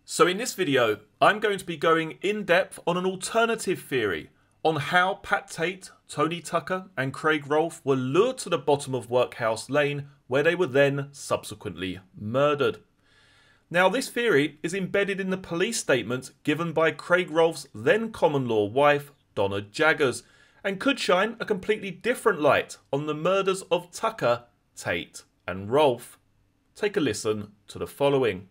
So in this video, I'm going to be going in depth on an alternative theory on how Pat Tate, Tony Tucker and Craig Rolfe were lured to the bottom of Workhouse Lane, where they were then subsequently murdered. Now this theory is embedded in the police statement given by Craig Rolfe's then common law wife, Donna Jaggers, and could shine a completely different light on the murders of Tucker, Tate and Rolfe. Take a listen to the following.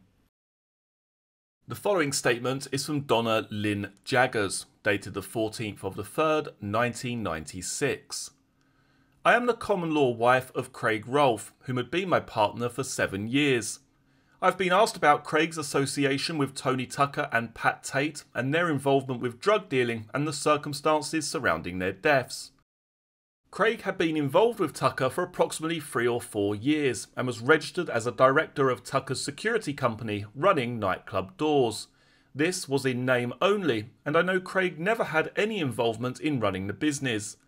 The following statement is from Donna Lynn Jaggers, dated the 14th of the 3rd, 1996. I am the common law wife of Craig Rolfe, whom had been my partner for 7 years. I have been asked about Craig's association with Tony Tucker and Pat Tate and their involvement with drug dealing and the circumstances surrounding their deaths. Craig had been involved with Tucker for approximately 3 or 4 years and was registered as a director of Tucker's security company running nightclub doors. This was in name only, and I know Craig never had any involvement in running the business.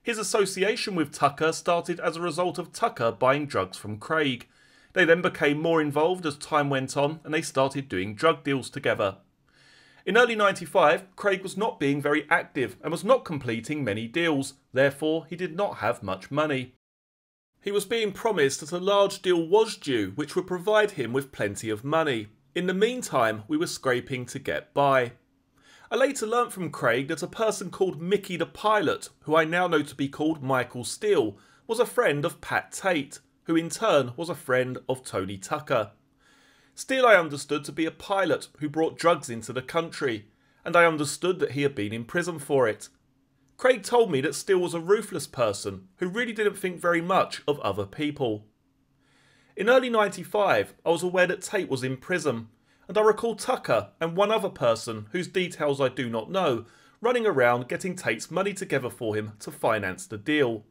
His association with Tucker started as a result of Tucker buying drugs from Craig. They then became more involved as time went on and they started doing drug deals together. In early '95, Craig was not being very active and was not completing many deals, therefore he did not have much money. He was being promised that a large deal was due which would provide him with plenty of money. In the meantime, we were scraping to get by. I later learnt from Craig that a person called Mickey the Pilot, who I now know to be called Michael Steele, was a friend of Pat Tate, who in turn was a friend of Tony Tucker. Steele I understood to be a pilot who brought drugs into the country, and I understood that he had been in prison for it. Craig told me that Steele was a ruthless person who really didn't think very much of other people. In early '95, I was aware that Tate was in prison, and I recall Tucker and one other person, whose details I do not know, running around getting Tate's money together for him to finance the deal.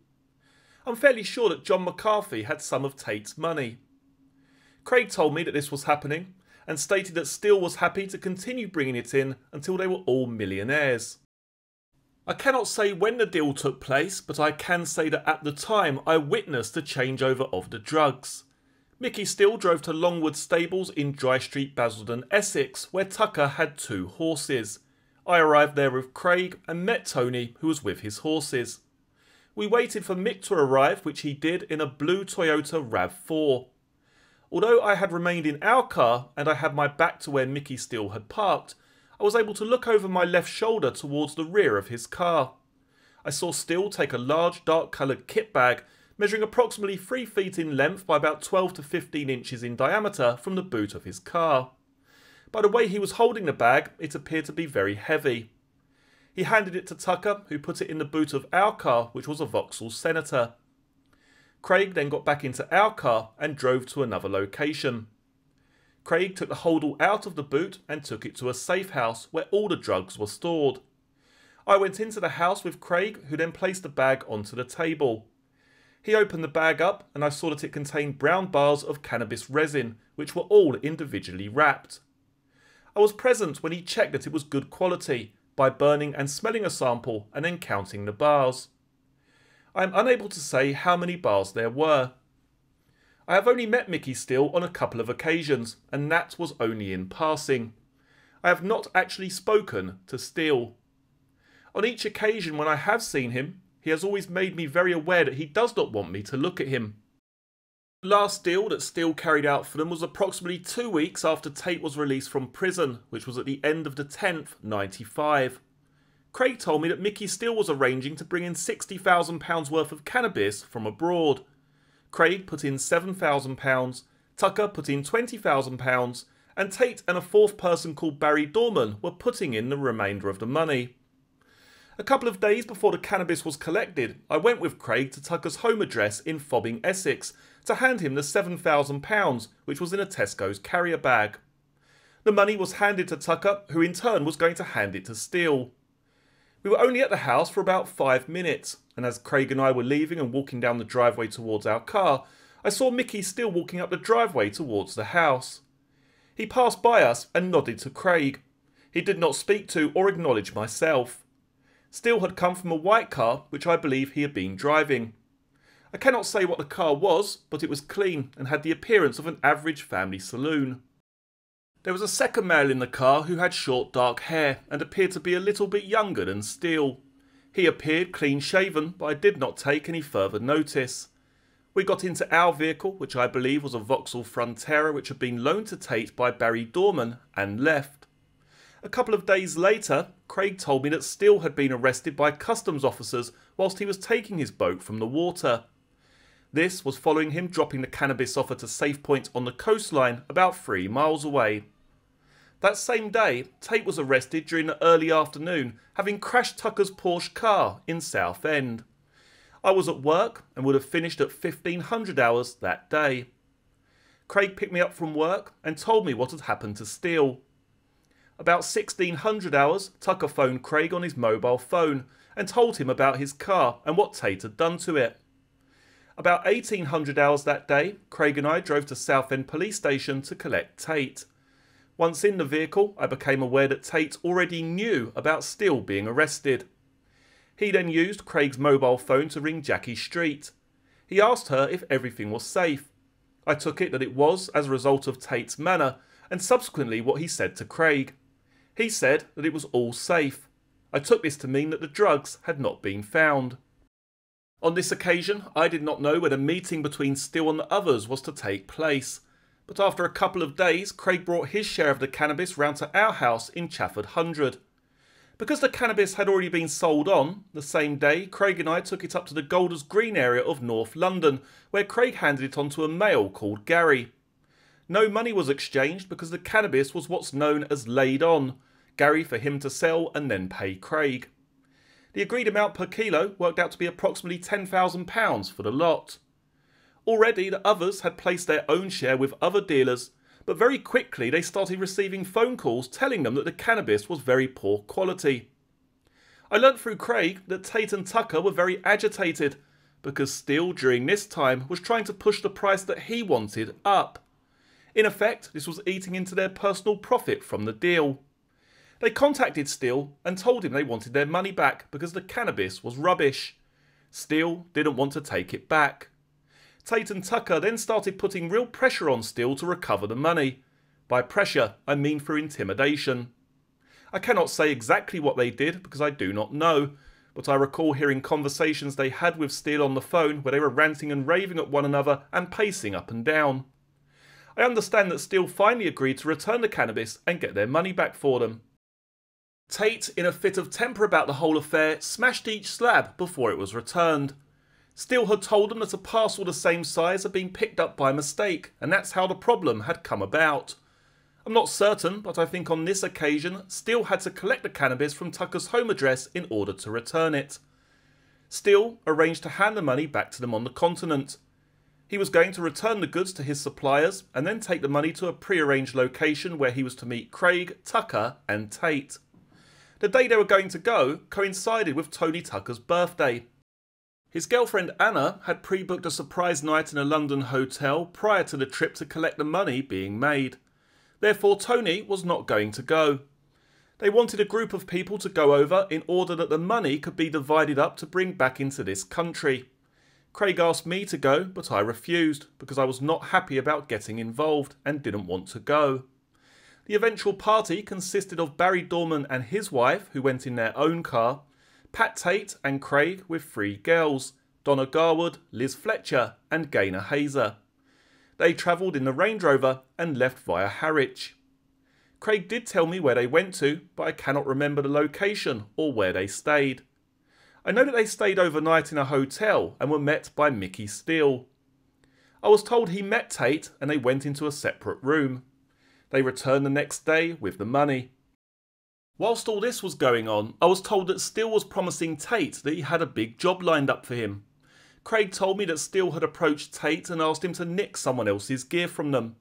I'm fairly sure that John McCarthy had some of Tate's money. Craig told me that this was happening and stated that Steele was happy to continue bringing it in until they were all millionaires. I cannot say when the deal took place, but I can say that at the time I witnessed the changeover of the drugs. Mickey Steele drove to Longwood Stables in Dry Street, Basildon, Essex, where Tucker had 2 horses. I arrived there with Craig and met Tony, who was with his horses. We waited for Mick to arrive, which he did in a blue Toyota RAV4. Although I had remained in our car and I had my back to where Mickey Steele had parked, I was able to look over my left shoulder towards the rear of his car. I saw Steele take a large dark coloured kit bag measuring approximately 3 feet in length by about 12 to 15 inches in diameter from the boot of his car. By the way he was holding the bag, it appeared to be very heavy. He handed it to Tucker, who put it in the boot of our car, which was a Vauxhall Senator. Craig then got back into our car and drove to another location. Craig took the holdall out of the boot and took it to a safe house where all the drugs were stored. I went into the house with Craig, who then placed the bag onto the table. He opened the bag up and I saw that it contained brown bars of cannabis resin, which were all individually wrapped. I was present when he checked that it was good quality by burning and smelling a sample and then counting the bars. I am unable to say how many bars there were. I have only met Mickey Steele on a couple of occasions, and that was only in passing. I have not actually spoken to Steele. On each occasion when I have seen him, he has always made me very aware that he does not want me to look at him. The last deal that Steele carried out for them was approximately 2 weeks after Tate was released from prison, which was at the end of the 10th, '95. Craig told me that Mickey Steele was arranging to bring in £60,000 worth of cannabis from abroad. Craig put in £7,000, Tucker put in £20,000, and Tate and a 4th person called Barry Dorman were putting in the remainder of the money. A couple of days before the cannabis was collected, I went with Craig to Tucker's home address in Fobbing, Essex, to hand him the £7,000, which was in a Tesco's carrier bag. The money was handed to Tucker, who in turn was going to hand it to Steele. We were only at the house for about 5 minutes, and as Craig and I were leaving and walking down the driveway towards our car, I saw Mickey still walking up the driveway towards the house. He passed by us and nodded to Craig. He did not speak to or acknowledge myself. Steele had come from a white car, which I believe he had been driving. I cannot say what the car was, but it was clean and had the appearance of an average family saloon. There was a second male in the car who had short dark hair and appeared to be a little bit younger than Steele. He appeared clean shaven, but I did not take any further notice. We got into our vehicle, which I believe was a Vauxhall Frontera which had been loaned to Tate by Barry Dorman, and left. A couple of days later, Craig told me that Steele had been arrested by customs officers whilst he was taking his boat from the water. This was following him dropping the cannabis off at a safe point on the coastline about 3 miles away. That same day, Tate was arrested during the early afternoon, having crashed Tucker's Porsche car in Southend. I was at work and would have finished at 1500 hours that day. Craig picked me up from work and told me what had happened to Steele. About 1600 hours, Tucker phoned Craig on his mobile phone and told him about his car and what Tate had done to it. About 1800 hours that day, Craig and I drove to Southend Police Station to collect Tate. Once in the vehicle, I became aware that Tate already knew about Steele being arrested. He then used Craig's mobile phone to ring Jackie Street. He asked her if everything was safe. I took it that it was as a result of Tate's manner and subsequently what he said to Craig. He said that it was all safe. I took this to mean that the drugs had not been found. On this occasion, I did not know where the meeting between Steele and the others was to take place, but after a couple of days, Craig brought his share of the cannabis round to our house in Chafford 100. Because the cannabis had already been sold on, the same day, Craig and I took it up to the Golders Green area of North London, where Craig handed it on to a male called Gary. No money was exchanged because the cannabis was what's known as laid on, Gary for him to sell and then pay Craig. The agreed amount per kilo worked out to be approximately £10,000 for the lot. Already the others had placed their own share with other dealers, but very quickly they started receiving phone calls telling them that the cannabis was very poor quality. I learnt through Craig that Tate and Tucker were very agitated because Steele during this time was trying to push the price that he wanted up. In effect, this was eating into their personal profit from the deal. They contacted Steele and told him they wanted their money back because the cannabis was rubbish. Steele didn't want to take it back. Tate and Tucker then started putting real pressure on Steele to recover the money. By pressure, I mean through intimidation. I cannot say exactly what they did because I do not know, but I recall hearing conversations they had with Steele on the phone where they were ranting and raving at one another and pacing up and down. I understand that Steele finally agreed to return the cannabis and get their money back for them. Tate, in a fit of temper about the whole affair, smashed each slab before it was returned. Steele had told them that a parcel the same size had been picked up by mistake, and that's how the problem had come about. I'm not certain, but I think on this occasion, Steele had to collect the cannabis from Tucker's home address in order to return it. Steele arranged to hand the money back to them on the continent. He was going to return the goods to his suppliers and then take the money to a pre-arranged location where he was to meet Craig, Tucker and Tate. The day they were going to go coincided with Tony Tucker's birthday. His girlfriend Anna had pre-booked a surprise night in a London hotel prior to the trip to collect the money being made. Therefore Tony was not going to go. They wanted a group of people to go over in order that the money could be divided up to bring back into this country. Craig asked me to go, but I refused because I was not happy about getting involved and didn't want to go. The eventual party consisted of Barry Dorman and his wife, who went in their own car, Pat Tate and Craig with 3 girls, Donna Garwood, Liz Fletcher and Gaynor Hazer. They travelled in the Range Rover and left via Harwich. Craig did tell me where they went to, but I cannot remember the location or where they stayed. I know that they stayed overnight in a hotel and were met by Mickey Steele. I was told he met Tate and they went into a separate room. They returned the next day with the money. Whilst all this was going on, I was told that Steele was promising Tate that he had a big job lined up for him. Craig told me that Steele had approached Tate and asked him to nick someone else's gear from them.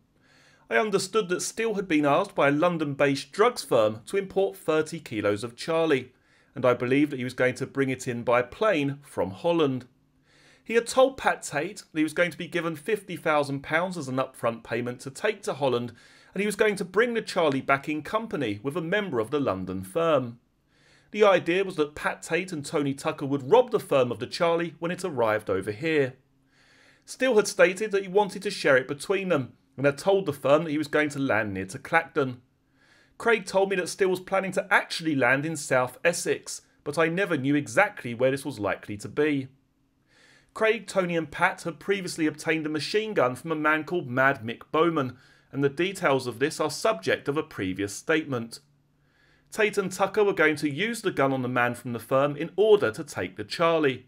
I understood that Steele had been asked by a London-based drugs firm to import 30 kilos of Charlie, and I believed that he was going to bring it in by plane from Holland. He had told Pat Tate that he was going to be given £50,000 as an upfront payment to take to Holland, and he was going to bring the Charlie back in company with a member of the London firm. The idea was that Pat Tate and Tony Tucker would rob the firm of the Charlie when it arrived over here. Steele had stated that he wanted to share it between them, and had told the firm that he was going to land near to Clacton. Craig told me that Steele was planning to actually land in South Essex, but I never knew exactly where this was likely to be. Craig, Tony and Pat had previously obtained a machine gun from a man called Mad Mick Bowman, and the details of this are subject of a previous statement. Tate and Tucker were going to use the gun on the man from the firm in order to take the Charlie.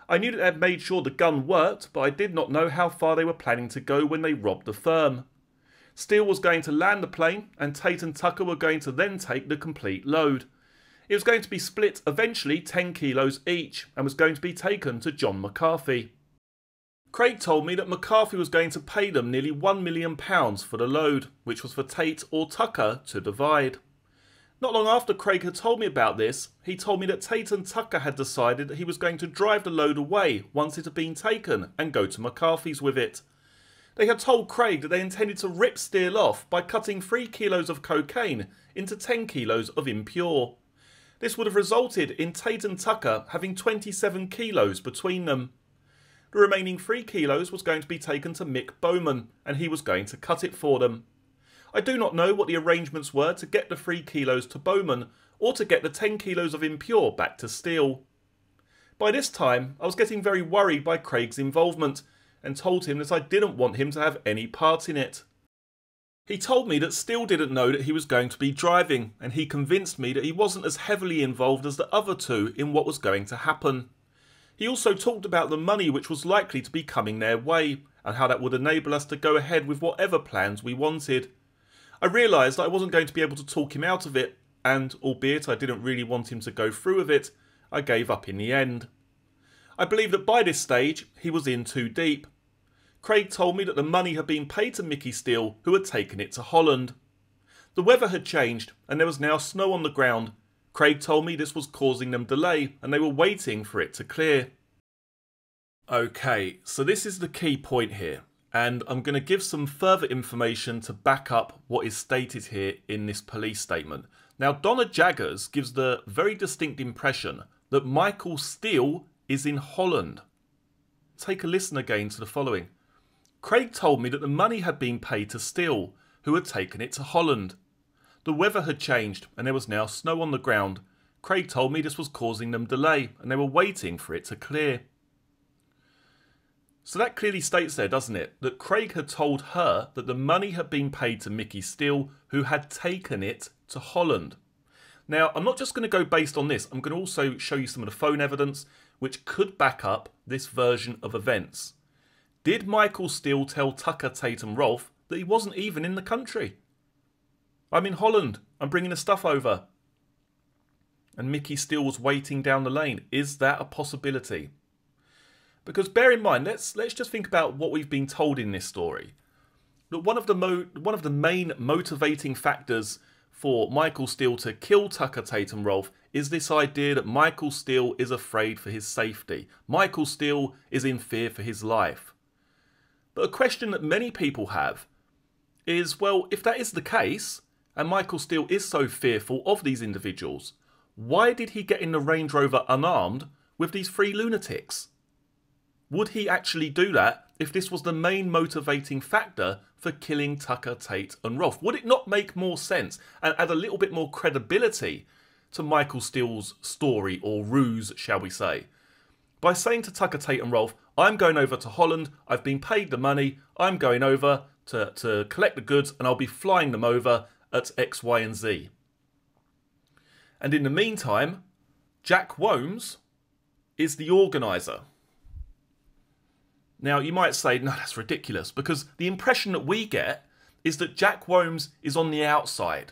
I knew that they had made sure the gun worked, but I did not know how far they were planning to go when they robbed the firm. Steele was going to land the plane, and Tate and Tucker were going to then take the complete load. It was going to be split eventually 10 kilos each, and was going to be taken to John McCarthy. Craig told me that McCarthy was going to pay them nearly £1 million for the load, which was for Tate or Tucker to divide. Not long after Craig had told me about this, he told me that Tate and Tucker had decided that he was going to drive the load away once it had been taken and go to McCarthy's with it. They had told Craig that they intended to rip Steele off by cutting 3 kilos of cocaine into 10 kilos of impure. This would have resulted in Tate and Tucker having 27 kilos between them. The remaining 3 kilos was going to be taken to Mick Bowman, and he was going to cut it for them. I do not know what the arrangements were to get the 3 kilos to Bowman, or to get the 10 kilos of impure back to Steele. By this time, I was getting very worried by Craig's involvement, and told him that I didn't want him to have any part in it. He told me that Steele didn't know that he was going to be driving, and he convinced me that he wasn't as heavily involved as the other two in what was going to happen. He also talked about the money which was likely to be coming their way, and how that would enable us to go ahead with whatever plans we wanted. I realised that I wasn't going to be able to talk him out of it, and, albeit I didn't really want him to go through with it, I gave up in the end. I believe that by this stage, he was in too deep. Craig told me that the money had been paid to Mickey Steele, who had taken it to Holland. The weather had changed, and there was now snow on the ground. Craig told me this was causing them delay, and they were waiting for it to clear. Okay, so this is the key point here, and I'm going to give some further information to back up what is stated here in this police statement. Now, Donna Jaggers gives the very distinct impression that Michael Steele is in Holland. Take a listen again to the following. Craig told me that the money had been paid to Steele, who had taken it to Holland. The weather had changed, and there was now snow on the ground. Craig told me this was causing them delay, and they were waiting for it to clear. So that clearly states there, doesn't it, that Craig had told her that the money had been paid to Mickey Steele, who had taken it to Holland. Now, I'm not just going to go based on this, I'm going to also show you some of the phone evidence which could back up this version of events. Did Michael Steele tell Tucker, Tate and Rolfe that he wasn't even in the country? I'm in Holland, I'm bringing the stuff over. And Mickey Steele was waiting down the lane. Is that a possibility? Because bear in mind, let's just think about what we've been told in this story. That one of the main motivating factors for Michael Steele to kill Tucker, Tate and Rolfe is this idea that Michael Steele is afraid for his safety. Michael Steele is in fear for his life. But a question that many people have is, well, if that is the case, and Michael Steele is so fearful of these individuals, why did he get in the Range Rover unarmed with these 3 lunatics? Would he actually do that if this was the main motivating factor for killing Tucker, Tate and Rolfe? Would it not make more sense and add a little bit more credibility to Michael Steele's story, or ruse, shall we say, by saying to Tucker, Tate and Rolfe, I'm going over to Holland, I've been paid the money, I'm going over to collect the goods and I'll be flying them over at X, Y and Z. And in the meantime, Jack Womes is the organiser. Now, you might say, no, that's ridiculous, because the impression that we get is that Jack Womes is on the outside.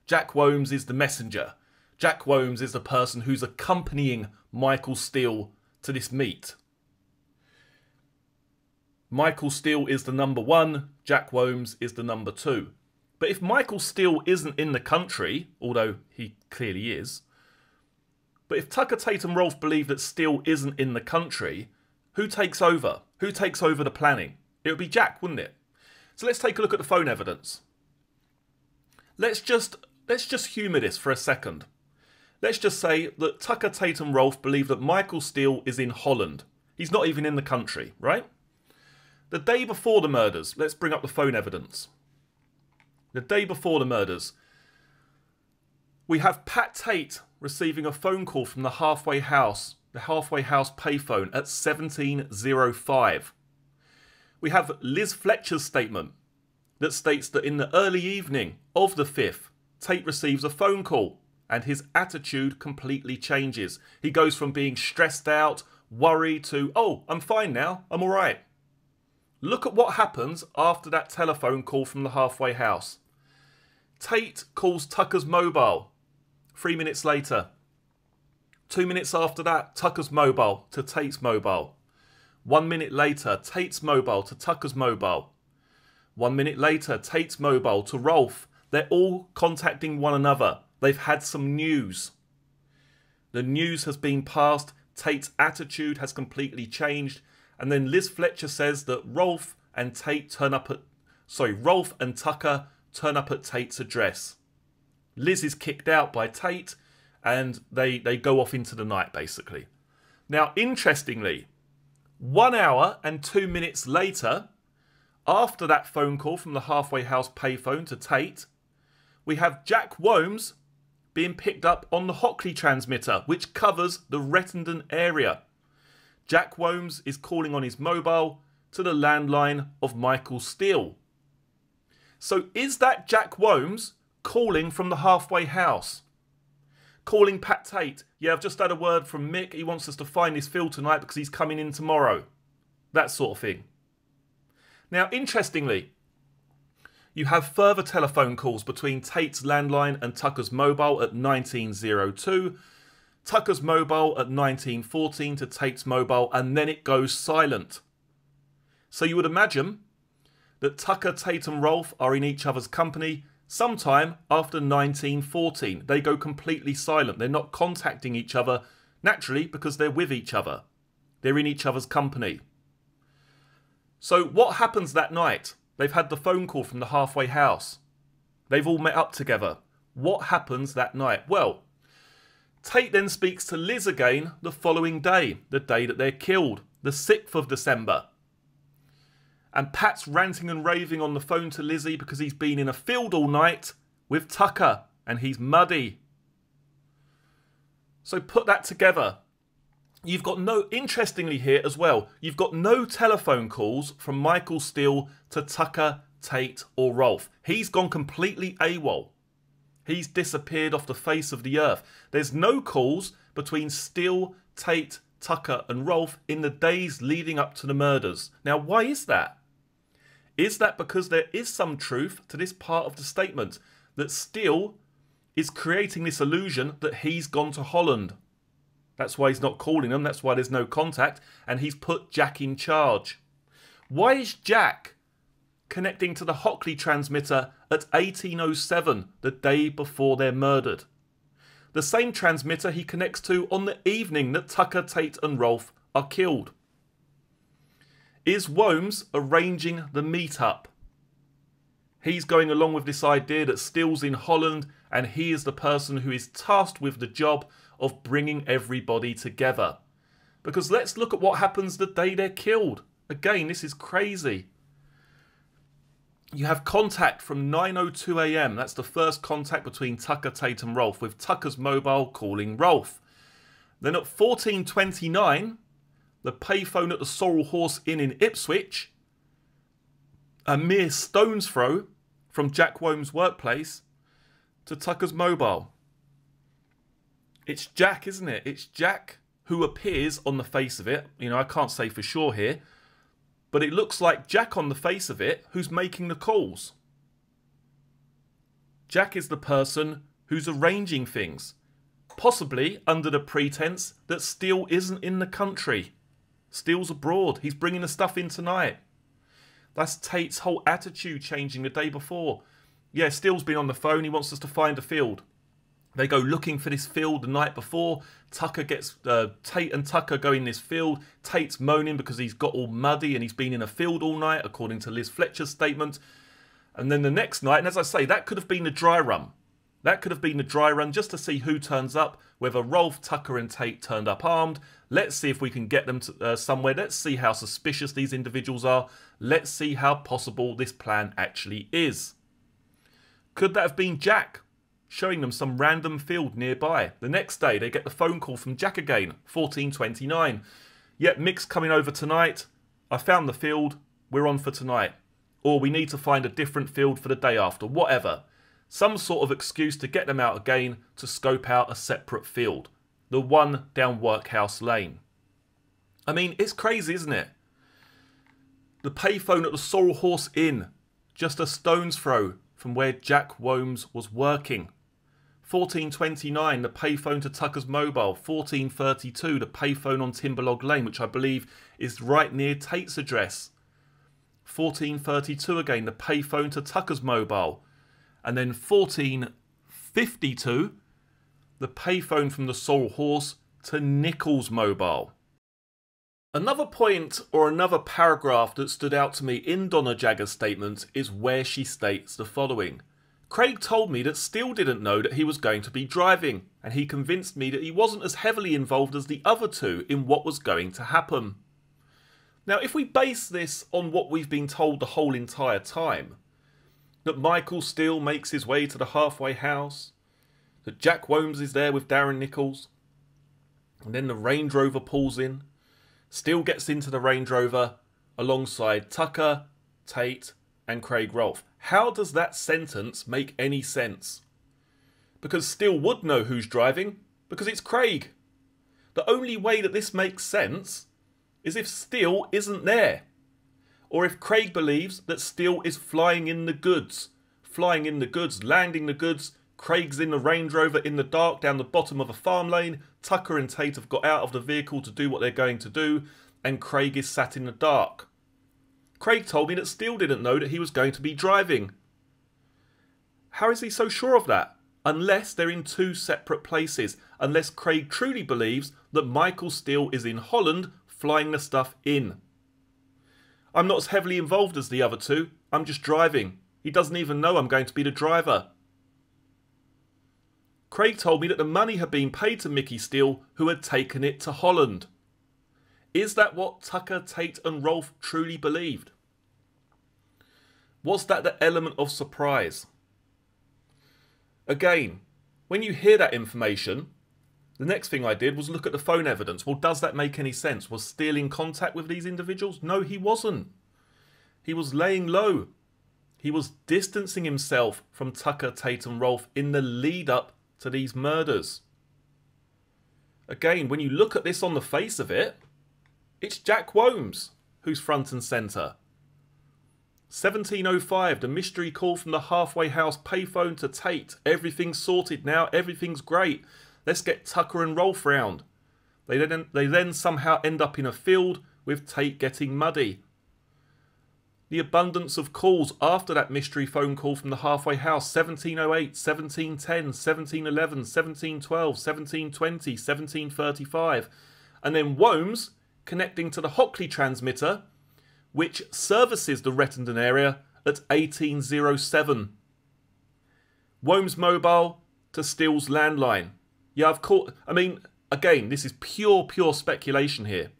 Jack Womes is the messenger. Jack Womes is the person who's accompanying Michael Steele to this meet. Michael Steele is the number 1, Jack Womes is the number 2. But if Michael Steele isn't in the country, although he clearly is, but if Tucker, Tate and Rolfe believe that Steele isn't in the country, who takes over? Who takes over the planning? It would be Jack, wouldn't it? So let's take a look at the phone evidence. Let's just humour this for a second. Let's just say that Tucker, Tate and Rolfe believe that Michael Steele is in Holland. He's not even in the country, right? The day before the murders, let's bring up the phone evidence. The day before the murders, we have Pat Tate receiving a phone call from the halfway house payphone at 17:05. We have Liz Fletcher's statement that states that in the early evening of the 5th, Tate receives a phone call and his attitude completely changes. He goes from being stressed out, worried to, oh, I'm fine now, I'm all right. Look at what happens after that telephone call from the halfway house. Tate calls Tucker's mobile 3 minutes later. 2 minutes after that, Tucker's mobile to Tate's mobile. 1 minute later, Tate's mobile to Tucker's mobile. 1 minute later, Tate's mobile to Rolfe. They're all contacting one another. They've had some news. The news has been passed. Tate's attitude has completely changed. And then Liz Fletcher says that Rolfe and Tucker turn up at Tate's address. Liz is kicked out by Tate and they go off into the night, basically. Now, interestingly, 1 hour and 2 minutes later, after that phone call from the halfway house payphone to Tate, we have Jack Womes being picked up on the Hockley transmitter, which covers the Rettendon area. Jack Womes is calling on his mobile to the landline of Michael Steele. So is that Jack Womes calling from the halfway house? Calling Pat Tate, yeah, I've just had a word from Mick, he wants us to find this field tonight because he's coming in tomorrow. That sort of thing. Now, interestingly, you have further telephone calls between Tate's landline and Tucker's mobile at 19:02, Tucker's mobile at 19:14 to Tate's mobile, and then it goes silent. So you would imagine that Tucker, Tate and Rolfe are in each other's company sometime after 19:14. They go completely silent. They're not contacting each other naturally because they're with each other. They're in each other's company. So what happens that night? They've had the phone call from the halfway house. They've all met up together. What happens that night? Well, Tate then speaks to Liz again the following day, the day that they're killed, the 6th of December. And Pat's ranting and raving on the phone to Lizzie because he's been in a field all night with Tucker and he's muddy. So put that together. You've got interestingly here as well, you've got no telephone calls from Michael Steele to Tucker, Tate or Rolfe. He's gone completely AWOL. He's disappeared off the face of the earth. There's no calls between Steele, Tate, Tucker and Rolfe in the days leading up to the murders. Now, why is that? Is that because there is some truth to this part of the statement that Steele is creating this illusion that he's gone to Holland? That's why he's not calling them. That's why there's no contact. And he's put Jack in charge. Why is Jack connecting to the Hockley transmitter at 18:07, the day before they're murdered? The same transmitter he connects to on the evening that Tucker, Tate and Rolfe are killed. Is Womes arranging the meet-up? He's going along with this idea that Steele's in Holland and he is the person who is tasked with the job of bringing everybody together. Because let's look at what happens the day they're killed. Again, this is crazy. You have contact from 9:02 AM. That's the first contact between Tucker, Tate and Rolfe, with Tucker's mobile calling Rolfe. Then at 14:29, the payphone at the Sorrel Horse Inn in Ipswich, a mere stone's throw from Jack Womes' workplace to Tucker's mobile. It's Jack, isn't it? It's Jack who appears on the face of it. You know, I can't say for sure here, but it looks like Jack on the face of it who's making the calls. Jack is the person who's arranging things, possibly under the pretense that Steele isn't in the country. Steele's abroad. He's bringing the stuff in tonight. That's Tate's whole attitude changing the day before. Yeah, Steele's been on the phone. He wants us to find a field. They go looking for this field the night before. Tate and Tucker go in this field. Tate's moaning because he's got all muddy and he's been in a field all night, according to Liz Fletcher's statement. And then the next night, and as I say, that could have been a dry run. That could have been a dry run just to see who turns up, whether Rolfe, Tucker and Tate turned up armed. Let's see if we can get them to, somewhere. Let's see how suspicious these individuals are. Let's see how possible this plan actually is. Could that have been Jack, showing them some random field nearby? The next day, they get the phone call from Jack again, 14:29. Yep, Mick's coming over tonight. I found the field. We're on for tonight. Or we need to find a different field for the day after. Whatever. Some sort of excuse to get them out again to scope out a separate field. The one down Workhouse Lane. I mean, it's crazy, isn't it? The payphone at the Sorrel Horse Inn, just a stone's throw from where Jack Womes was working. 14:29, the payphone to Tucker's mobile. 14:32, the payphone on Timberlog Lane, which I believe is right near Tate's address. 14:32 again, the payphone to Tucker's mobile. And then 14:52, the payphone from the Sorrel Horse to Nichols' mobile. Another point or another paragraph that stood out to me in Donna Jaggers' statement is where she states the following. Craig told me that Steele didn't know that he was going to be driving, and he convinced me that he wasn't as heavily involved as the other two in what was going to happen. Now, if we base this on what we've been told the whole entire time, that Michael Steele makes his way to the halfway house, that Jack Womes is there with Darren Nichols, and then the Range Rover pulls in, Steele gets into the Range Rover alongside Tucker, Tate and Craig Rolfe. How does that sentence make any sense? Because Steele would know who's driving, because it's Craig. The only way that this makes sense is if Steele isn't there. Or if Craig believes that Steele is flying in the goods. Flying in the goods, landing the goods. Craig's in the Range Rover in the dark down the bottom of a farm lane. Tucker and Tate have got out of the vehicle to do what they're going to do. And Craig is sat in the dark. Craig told me that Steele didn't know that he was going to be driving. How is he so sure of that? Unless they're in two separate places. Unless Craig truly believes that Michael Steele is in Holland flying the stuff in. I'm not as heavily involved as the other two. I'm just driving. He doesn't even know I'm going to be the driver. Craig told me that the money had been paid to Mickey Steele, who had taken it to Holland. Is that what Tucker, Tate and Rolfe truly believed? Was that the element of surprise? Again, when you hear that information, the next thing I did was look at the phone evidence. Well, does that make any sense? Was Steele in contact with these individuals? No, he wasn't. He was laying low. He was distancing himself from Tucker, Tate and Rolfe in the lead up to these murders. Again, when you look at this on the face of it, it's Jack Womes who's front and centre. 17:05, the mystery call from the halfway house payphone to Tate. Everything's sorted now, everything's great. Let's get Tucker and Rolfe round. They then somehow end up in a field with Tate getting muddy. The abundance of calls after that mystery phone call from the halfway house. 17:08, 17:10, 17:11, 17:12, 17:20, 17:35. And then Womes connecting to the Hockley transmitter, which services the Rettendon area at 18:07. Womes mobile to Steele's landline. Yeah, of course. I mean, again, this is pure speculation here.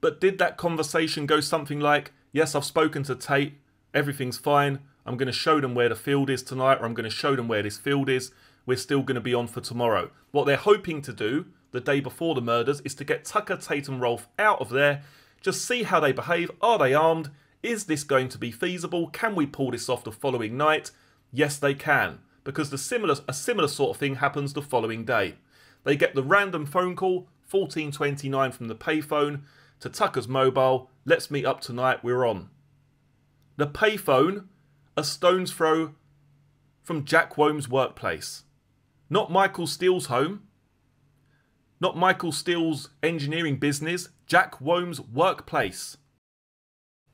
But did that conversation go something like, yes, I've spoken to Tate, everything's fine, I'm going to show them where the field is tonight, or I'm going to show them where this field is, we're still going to be on for tomorrow. What they're hoping to do the day before the murders is to get Tucker, Tate and Rolfe out of there, just see how they behave, are they armed, is this going to be feasible, can we pull this off the following night? Yes, they can. Because a similar sort of thing happens the following day. They get the random phone call, 14:29 from the payphone, to Tucker's mobile, let's meet up tonight, we're on. The payphone, a stone's throw from Jack Womes' workplace. Not Michael Steele's home, not Michael Steele's engineering business, Jack Womes' workplace.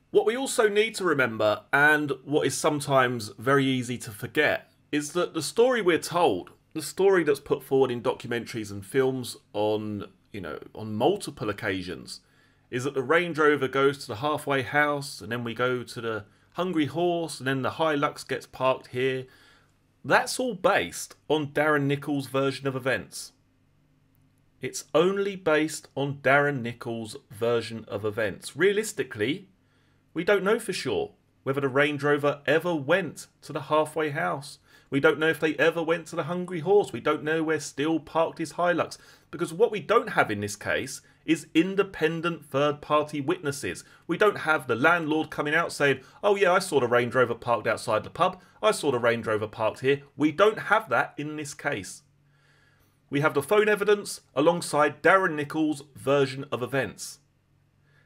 What we also need to remember, and what is sometimes very easy to forget, is that the story we're told, the story that's put forward in documentaries and films on multiple occasions, is that the Range Rover goes to the halfway house, and then we go to the Hungry Horse, and then the Hilux gets parked here. That's all based on Darren Nichols' version of events. It's only based on Darren Nichols' version of events. Realistically, we don't know for sure whether the Range Rover ever went to the halfway house. We don't know if they ever went to the Hungry Horse. We don't know where Steele parked his Hilux. Because what we don't have in this case is independent third-party witnesses. We don't have the landlord coming out saying, oh yeah, I saw the Range Rover parked outside the pub. I saw the Range Rover parked here. We don't have that in this case. We have the phone evidence alongside Darren Nichols' version of events.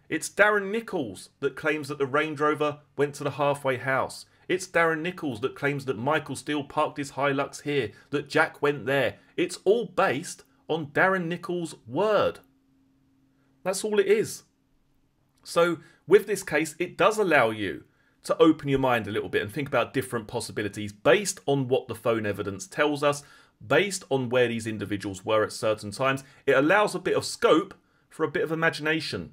It's Darren Nichols that claims that the Range Rover went to the halfway house. It's Darren Nichols that claims that Michael Steele parked his Hilux here, that Jack went there. It's all based on Darren Nichols' word. That's all it is. So with this case, it does allow you to open your mind a little bit and think about different possibilities based on what the phone evidence tells us, based on where these individuals were at certain times. It allows a bit of scope for a bit of imagination.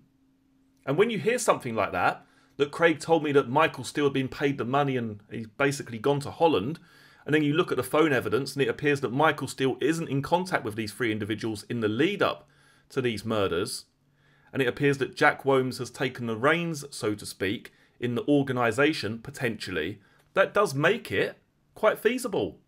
And when you hear something like that Craig told me that Michael Steele had been paid the money and he's basically gone to Holland, and then you look at the phone evidence and it appears that Michael Steele isn't in contact with these three individuals in the lead up to these murders, and it appears that Jack Womes has taken the reins, so to speak, in the organisation, potentially, that does make it quite feasible.